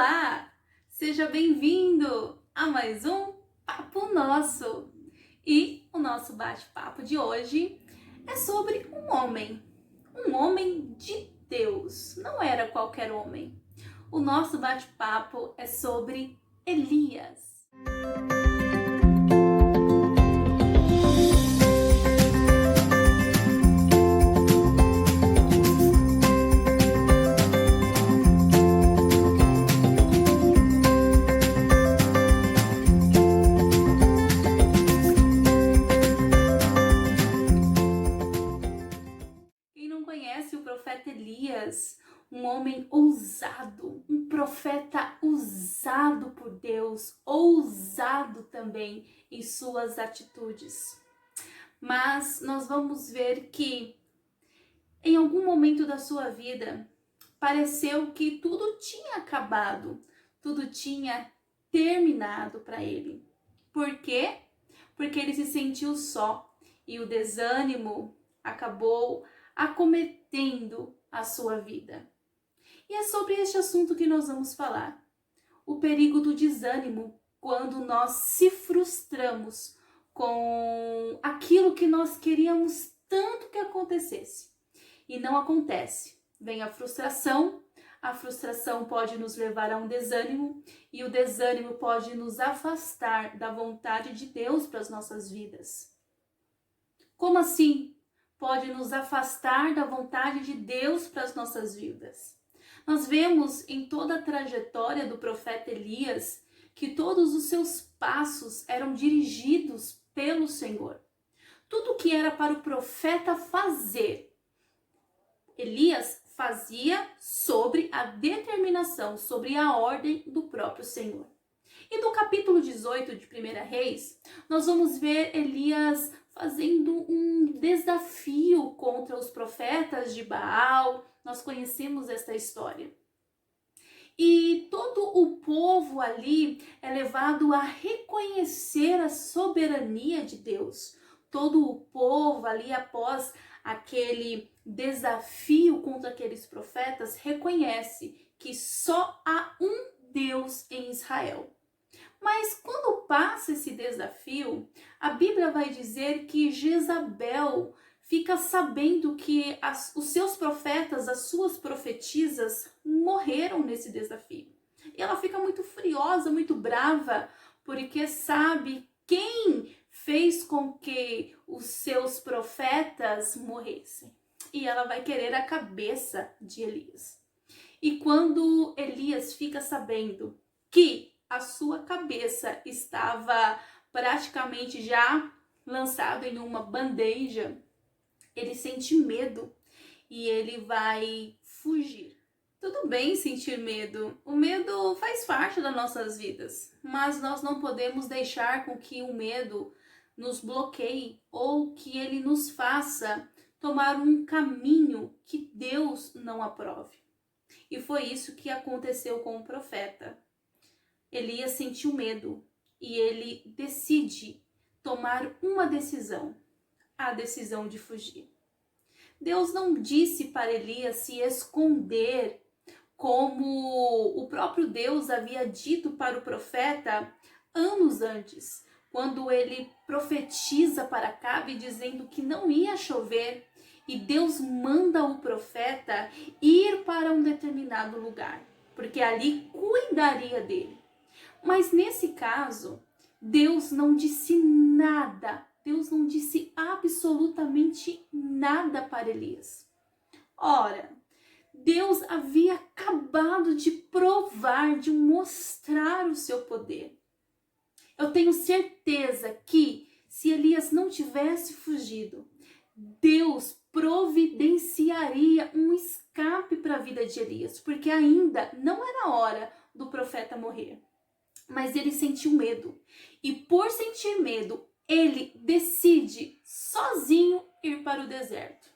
Olá! Seja bem-vindo a mais um Papo Nosso. E o nosso bate-papo de hoje é sobre um homem de Deus. Não era qualquer homem. O nosso bate-papo é sobre Elias. Quem não conhece o profeta Elias, um homem ousado, um profeta usado por Deus, ousado também em suas atitudes. Mas nós vamos ver que em algum momento da sua vida pareceu que tudo tinha acabado, tudo tinha terminado para ele. Por quê? Porque ele se sentiu só e o desânimo acabou acometendo a sua vida. E é sobre este assunto que nós vamos falar. O perigo do desânimo quando nós se frustramos com aquilo que nós queríamos tanto que acontecesse e não acontece. Vem a frustração pode nos levar a um desânimo e o desânimo pode nos afastar da vontade de Deus para as nossas vidas. Como assim? Pode nos afastar da vontade de Deus para as nossas vidas. Nós vemos em toda a trajetória do profeta Elias que todos os seus passos eram dirigidos pelo Senhor. Tudo que era para o profeta fazer, Elias fazia sobre a determinação, sobre a ordem do próprio Senhor. E no capítulo 18 de 1 Reis, nós vamos ver Elias fazendo um desafio contra os profetas de Baal. Nós conhecemos esta história. E todo o povo ali é levado a reconhecer a soberania de Deus. Todo o povo ali, após aquele desafio contra aqueles profetas, reconhece que só há um Deus em Israel. Mas quando passa esse desafio, a Bíblia vai dizer que Jezabel fica sabendo que os seus profetas, as suas profetisas, morreram nesse desafio. E ela fica muito furiosa, muito brava, porque sabe quem fez com que os seus profetas morressem. E ela vai querer a cabeça de Elias. E quando Elias fica sabendo que a sua cabeça estava praticamente já lançada em uma bandeja, ele sente medo e ele vai fugir. Tudo bem sentir medo, o medo faz parte das nossas vidas, mas nós não podemos deixar com que o medo nos bloqueie ou que ele nos faça tomar um caminho que Deus não aprove. E foi isso que aconteceu com o profeta. Elias sentiu medo e ele decide tomar uma decisão, a decisão de fugir. Deus não disse para Elias se esconder como o próprio Deus havia dito para o profeta anos antes, quando ele profetiza para Acabe dizendo que não ia chover e Deus manda o profeta ir para um determinado lugar, porque ali cuidaria dele. Mas nesse caso, Deus não disse nada, Deus não disse absolutamente nada para Elias. Ora, Deus havia acabado de provar, de mostrar o seu poder. Eu tenho certeza que se Elias não tivesse fugido, Deus providenciaria um escape para a vida de Elias, porque ainda não era hora do profeta morrer. Mas ele sentiu medo. E por sentir medo, ele decide sozinho ir para o deserto.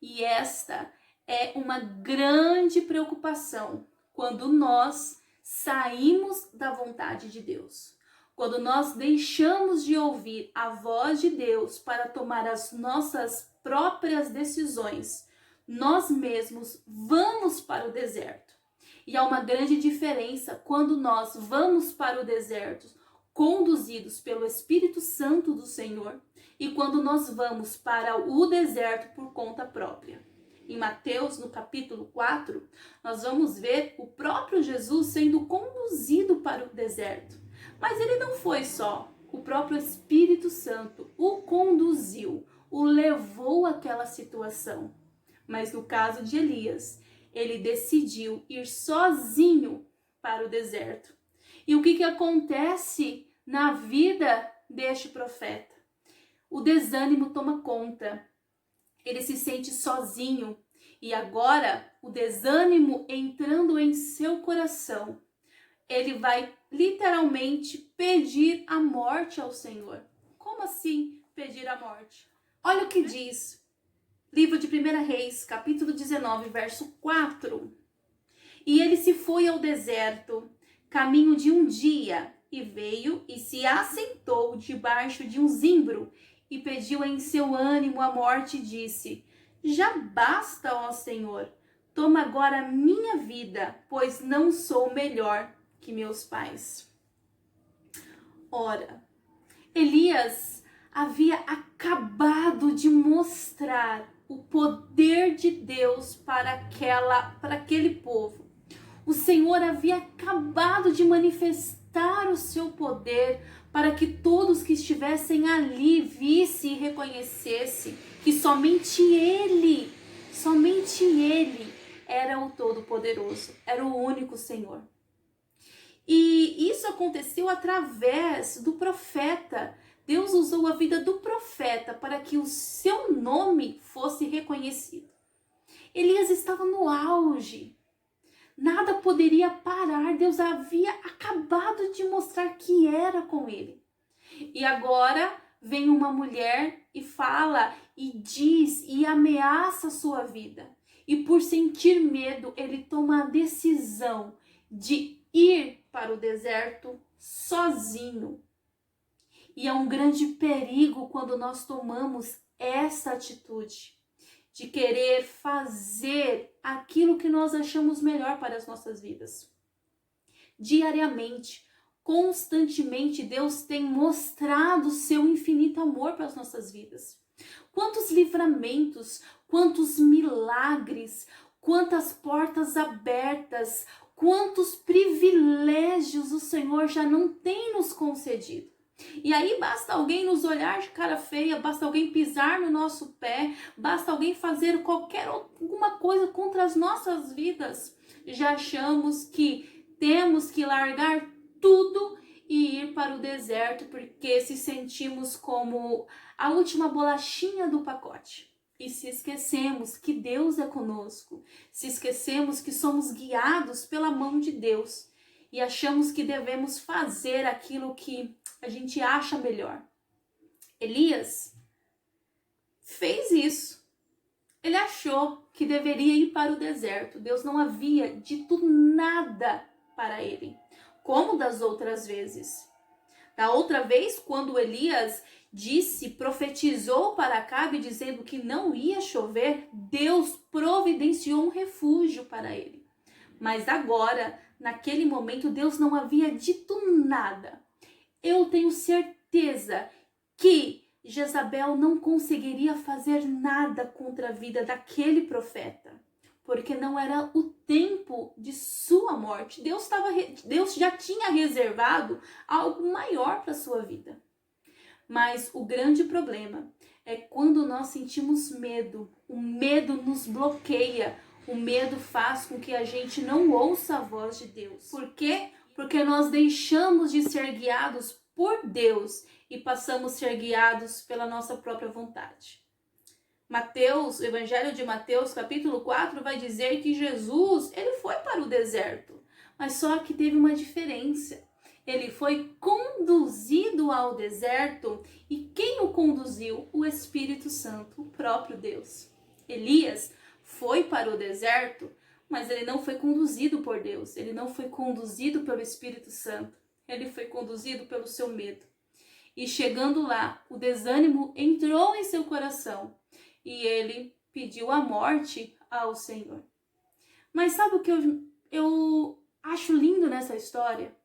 E esta é uma grande preocupação quando nós saímos da vontade de Deus. Quando nós deixamos de ouvir a voz de Deus para tomar as nossas próprias decisões, nós mesmos vamos para o deserto. E há uma grande diferença quando nós vamos para o deserto conduzidos pelo Espírito Santo do Senhor e quando nós vamos para o deserto por conta própria. Em Mateus, no capítulo 4, nós vamos ver o próprio Jesus sendo conduzido para o deserto. Mas ele não foi só, o próprio Espírito Santo o conduziu, o levou àquela situação. Mas no caso de Elias, ele decidiu ir sozinho para o deserto. E o que acontece na vida deste profeta? O desânimo toma conta. Ele se sente sozinho. E agora, o desânimo entrando em seu coração, ele vai literalmente pedir a morte ao Senhor. Como assim pedir a morte? Olha o que diz. Livro de 1 Reis, capítulo 19, verso 4. E ele se foi ao deserto, caminho de um dia, e veio e se assentou debaixo de um zimbro, e pediu em seu ânimo a morte, e disse: já basta, ó Senhor, toma agora a minha vida, pois não sou melhor que meus pais. Ora, Elias havia acabado de mostrar o poder de Deus para aquele povo. O Senhor havia acabado de manifestar o seu poder para que todos que estivessem ali vissem e reconhecessem que somente Ele era o Todo-Poderoso, era o único Senhor. E isso aconteceu através do profeta. Deus usou a vida do profeta para que o seu nome fosse reconhecido. Elias estava no auge. Nada poderia parar. Deus havia acabado de mostrar que era com ele. E agora vem uma mulher e fala, e diz, e ameaça a sua vida. E por sentir medo, ele toma a decisão de ir para o deserto sozinho. E é um grande perigo quando nós tomamos essa atitude de querer fazer aquilo que nós achamos melhor para as nossas vidas. Diariamente, constantemente, Deus tem mostrado o seu infinito amor para as nossas vidas. Quantos livramentos, quantos milagres, quantas portas abertas, quantos privilégios o Senhor já não tem nos concedido. E aí basta alguém nos olhar de cara feia, basta alguém pisar no nosso pé, basta alguém fazer alguma coisa contra as nossas vidas. Já achamos que temos que largar tudo e ir para o deserto porque se sentimos como a última bolachinha do pacote. E se esquecemos que Deus é conosco, se esquecemos que somos guiados pela mão de Deus e achamos que devemos fazer aquilo que a gente acha melhor. Elias fez isso. Ele achou que deveria ir para o deserto. Deus não havia dito nada para ele, como das outras vezes. Da outra vez, quando Elias profetizou para Acabe dizendo que não ia chover, Deus providenciou um refúgio para ele. Mas agora, naquele momento, Deus não havia dito nada. Eu tenho certeza que Jezabel não conseguiria fazer nada contra a vida daquele profeta, porque não era o tempo de sua morte. Deus já tinha reservado algo maior para a sua vida. Mas o grande problema é quando nós sentimos medo. O medo nos bloqueia. O medo faz com que a gente não ouça a voz de Deus. Por quê? Porque nós deixamos de ser guiados por Deus e passamos a ser guiados pela nossa própria vontade. Mateus, o Evangelho de Mateus, capítulo 4, vai dizer que Jesus, ele foi para o deserto, mas só que teve uma diferença. Ele foi conduzido ao deserto e quem o conduziu? O Espírito Santo, o próprio Deus. Elias foi para o deserto, mas ele não foi conduzido por Deus, ele não foi conduzido pelo Espírito Santo, ele foi conduzido pelo seu medo. E chegando lá, o desânimo entrou em seu coração e ele pediu a morte ao Senhor. Mas sabe o que eu eu acho lindo nessa história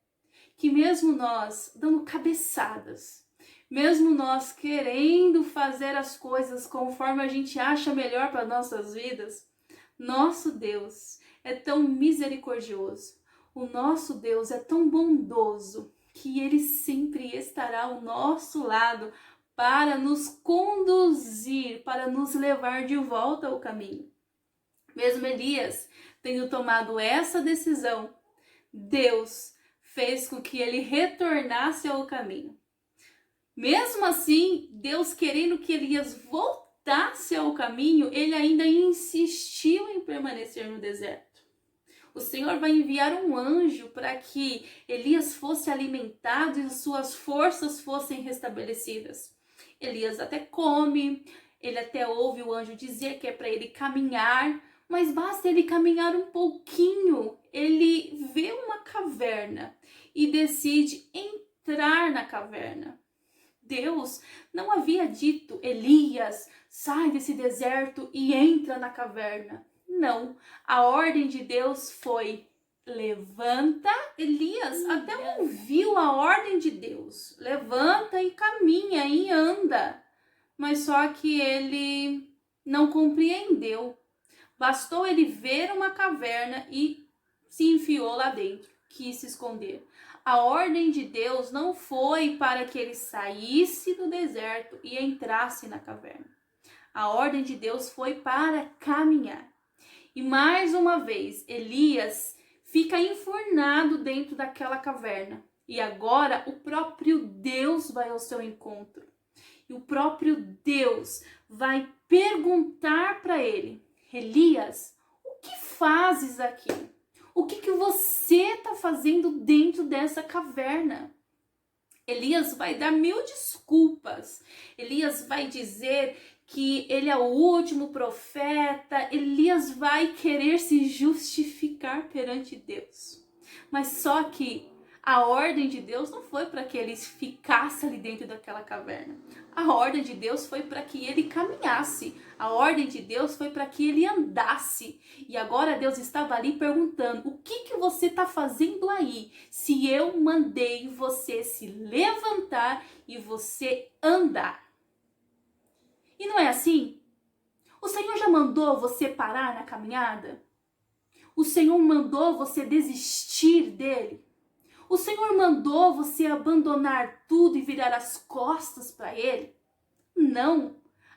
que mesmo nós dando cabeçadas, mesmo nós querendo fazer as coisas conforme a gente acha melhor para nossas vidas, nosso Deus é tão misericordioso, o nosso Deus é tão bondoso que Ele sempre estará ao nosso lado para nos conduzir, para nos levar de volta ao caminho. Mesmo Elias tendo tomado essa decisão, Deus fez com que ele retornasse ao caminho. Mesmo assim, Deus querendo que Elias voltasse ao caminho, ele ainda insistiu em permanecer no deserto. O Senhor vai enviar um anjo para que Elias fosse alimentado e suas forças fossem restabelecidas. Elias até come, ele até ouve o anjo dizer que é para ele caminhar, mas basta ele caminhar um pouquinho, ele vê uma caverna e decide entrar na caverna. Deus não havia dito, Elias, sai desse deserto e entra na caverna. Não, a ordem de Deus foi, levanta. Elias até ouviu a ordem de Deus, levanta e caminha e anda. Mas só que ele não compreendeu. Bastou ele ver uma caverna e se enfiou lá dentro, quis se esconder. A ordem de Deus não foi para que ele saísse do deserto e entrasse na caverna. A ordem de Deus foi para caminhar. E mais uma vez, Elias fica enfurnado dentro daquela caverna. E agora o próprio Deus vai ao seu encontro. E o próprio Deus vai perguntar para ele, Elias, o que fazes aqui? O que você está fazendo dentro dessa caverna? Elias vai dar 1000 desculpas. Elias vai dizer que ele é o último profeta. Elias vai querer se justificar perante Deus. Mas só que a ordem de Deus não foi para que ele ficasse ali dentro daquela caverna. A ordem de Deus foi para que ele caminhasse. A ordem de Deus foi para que ele andasse. E agora Deus estava ali perguntando, o que você está fazendo aí? Se eu mandei você se levantar e você andar. E não é assim? O Senhor já mandou você parar na caminhada? O Senhor mandou você desistir dele? O Senhor mandou você abandonar tudo e virar as costas para Ele? Não.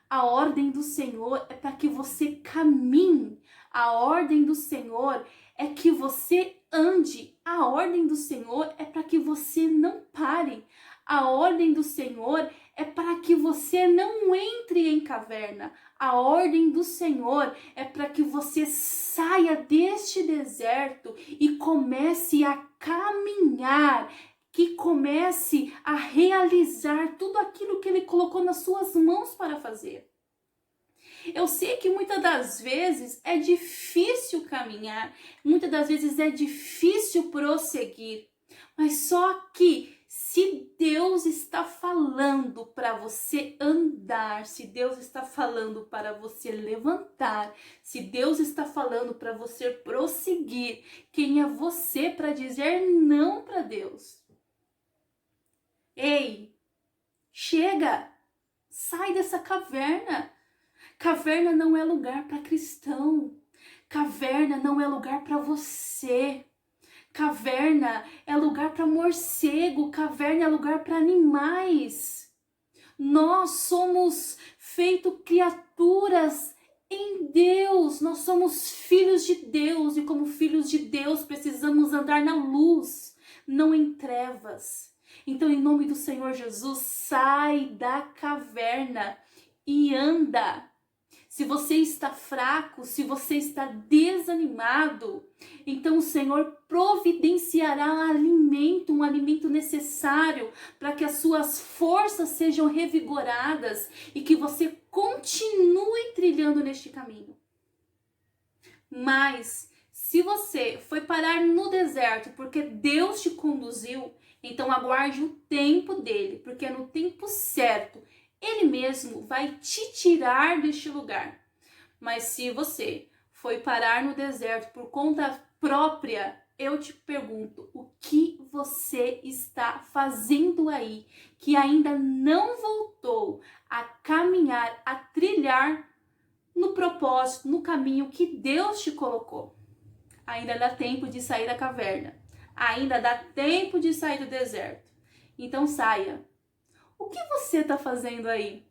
A ordem do Senhor é para que você caminhe. A ordem do Senhor é que você ande. A ordem do Senhor é para que você não pare. A ordem do Senhor é para que você não entre em caverna. A ordem do Senhor é para que você saia deste deserto e comece a caminhar, que comece a realizar tudo aquilo que Ele colocou nas suas mãos para fazer. Eu sei que muitas das vezes é difícil caminhar, muitas das vezes é difícil prosseguir, mas só que se Deus está falando para você andar, se Deus está falando para você levantar, se Deus está falando para você prosseguir, quem é você para dizer não para Deus? Ei, chega, sai dessa caverna. Caverna não é lugar para cristão. Caverna não é lugar para você. Caverna é lugar para morcego, caverna é lugar para animais. Nós somos feitos criaturas em Deus, nós somos filhos de Deus e como filhos de Deus precisamos andar na luz, não em trevas. Então, em nome do Senhor Jesus, sai da caverna e anda. Se você está fraco, se você está desanimado, então o Senhor providenciará um alimento necessário para que as suas forças sejam revigoradas e que você continue trilhando neste caminho. Mas se você foi parar no deserto porque Deus te conduziu, então aguarde o tempo dele, porque é no tempo certo. Ele mesmo vai te tirar deste lugar. Mas se você foi parar no deserto por conta própria, eu te pergunto, o que você está fazendo aí que ainda não voltou a caminhar, a trilhar no propósito, no caminho que Deus te colocou? Ainda dá tempo de sair da caverna. Ainda dá tempo de sair do deserto. Então saia. O que você está fazendo aí?